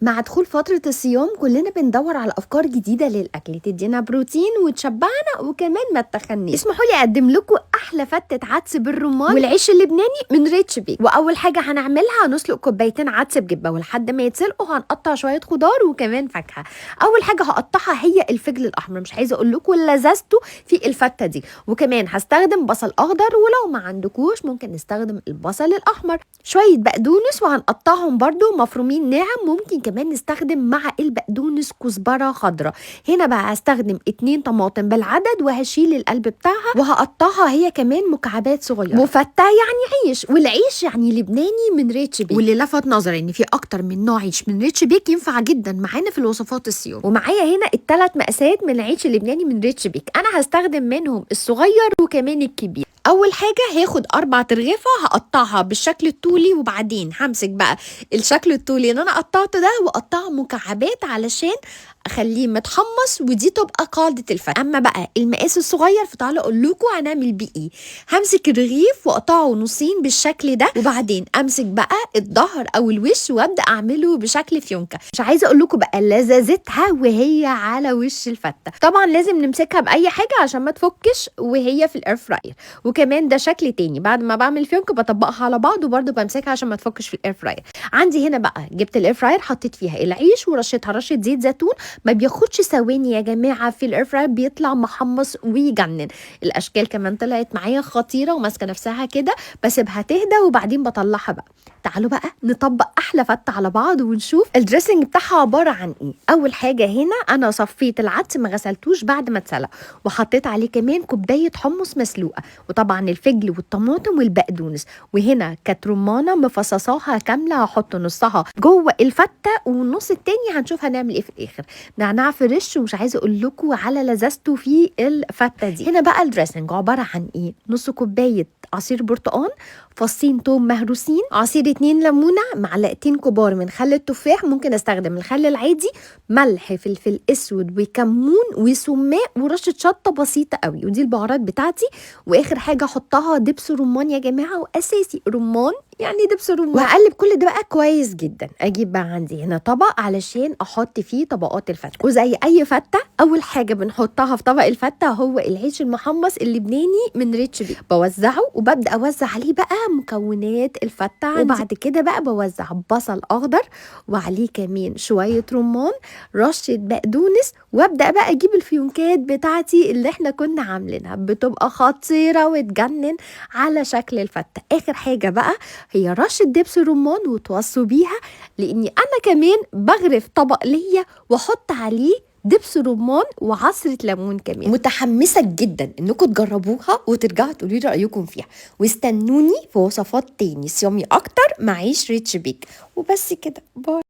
مع دخول فترة الصيام كلنا بندور على أفكار جديدة للأكل تدينا بروتين وتشبعنا وكمان ما تخنيش. اسمحوا لي أقدم لكم أحلى فتة عدس بالرمان والعيش اللبناني من ريتش بيك. وأول حاجة هنعملها هنسلق كوبايتين عدس بجبة، ولحد ما يتسلقوا هنقطع شوية خضار وكمان فاكهة. أول حاجة هقطعها هي الفجل الأحمر، مش عايزة أقول لكم لذته في الفتة دي. وكمان هستخدم بصل أخضر، ولو ما عندكوش ممكن نستخدم البصل الأحمر. شوية بقدونس وهنقطعهم برضو مفرومين ناعم، ممكن كمان نستخدم مع البقدونس كزبرة خضراء. هنا بقى هستخدم 2 طماطم بالعدد، وهشيل القلب بتاعها وهقطعها هي كمان مكعبات صغيرة. وفتة يعني عيش، والعيش يعني لبناني من ريتش بيك. واللي لفت نظري ان في اكتر من نوع عيش من ريتش بيك ينفع جدا معانا في الوصفات الصيام. ومعايا هنا ال3 مقاسات من العيش اللبناني من ريتش بيك، انا هستخدم منهم الصغير وكمان الكبير. اول حاجه هاخد 4 ترغيفه هقطعها بالشكل الطولي، وبعدين همسك بقى الشكل الطولي اللي انا قطعته ده واقطعه مكعبات علشان اخليه متحمص، ودي تبقى قاعده الفتة. اما بقى المقاس الصغير فتعالوا اقول لكم هنعمل بيه ايه. همسك الرغيف واقطعه نصين بالشكل ده، وبعدين امسك بقى الظهر او الوش وابدا اعمله بشكل فيونكه. مش عايزه اقول لكم بقى لذاذتها وهي على وش الفته. طبعا لازم نمسكها باي حاجه عشان ما تفكش وهي في الاير فراير. وكمان ده شكل تاني بعد ما بعمل فيونكه بطبقها على بعض وبرده بمسكها عشان ما تفكش في الاير فراير. عندي هنا بقى جبت الاير فراير، حطيت فيها العيش ورشيتها رشه زيت زيتون. ما بياخدش ثواني يا جماعه في الاير فراير، بيطلع محمص ويجنن. الاشكال كمان طلعت معايا خطيره وماسكه نفسها كده، بسيبها تهدى وبعدين بطلعها بقى. تعالوا بقى نطبق احلى فته على بعض ونشوف الدريسنج بتاعها عباره عن ايه. اول حاجه هنا انا صفيت العدس ما غسلتوش بعد ما اتسلق، وحطيت عليه كمان كوبايه حمص مسلوقه، وطبعا الفجل والطماطم والبقدونس. وهنا كانت رمانه مفصصاها كامله، هحط نصها جوه الفته والنص التاني هنشوف هنعمل ايه في الاخر. نعناع فريش، ومش عايزه اقول لكم على لذته في الفته دي. هنا بقى الدريسنج عباره عن ايه. نص كوبايه عصير برتقان، فصين توم مهروسين، عصير 2 ليمونه، معلقتين كبار من خل التفاح، ممكن استخدم الخل العادي، ملح، فلفل اسود وكمون وسماق ورشه شطه بسيطه قوي، ودي البهارات بتاعتي. واخر حاجه احطها دبس رمان يا جماعه، واساسي رمان يعني دبس رمان. وهقلب كل ده بقى كويس جدا. اجيب بقى عندي هنا طبق علشان احط فيه طبقات الفته. وزي اي فته اول حاجه بنحطها في طبق الفته هو العيش المحمص اللبناني من ريتش بيك. بوزعه وببدا اوزع عليه بقى مكونات الفته عندي. وبعد كده بقى بوزع بصل اخضر، وعليه كمان شويه رمان، رشه بقدونس، وابدا بقى اجيب الفيونكات بتاعتي اللي احنا كنا عاملينها، بتبقى خطيره وتجنن على شكل الفته. اخر حاجه بقى هي رشه دبس رمان وتوصوا بيها، لاني انا كمان بغرف طبق ليا واحط عليه دبس رمان وعصرة ليمون كمان. متحمسة جدا انكم تجربوها وترجعوا تقولوا لي رأيكم فيها، واستنوني في وصفات تاني صيامي اكتر مع عيش ريتش بيك. وبس كده، باي.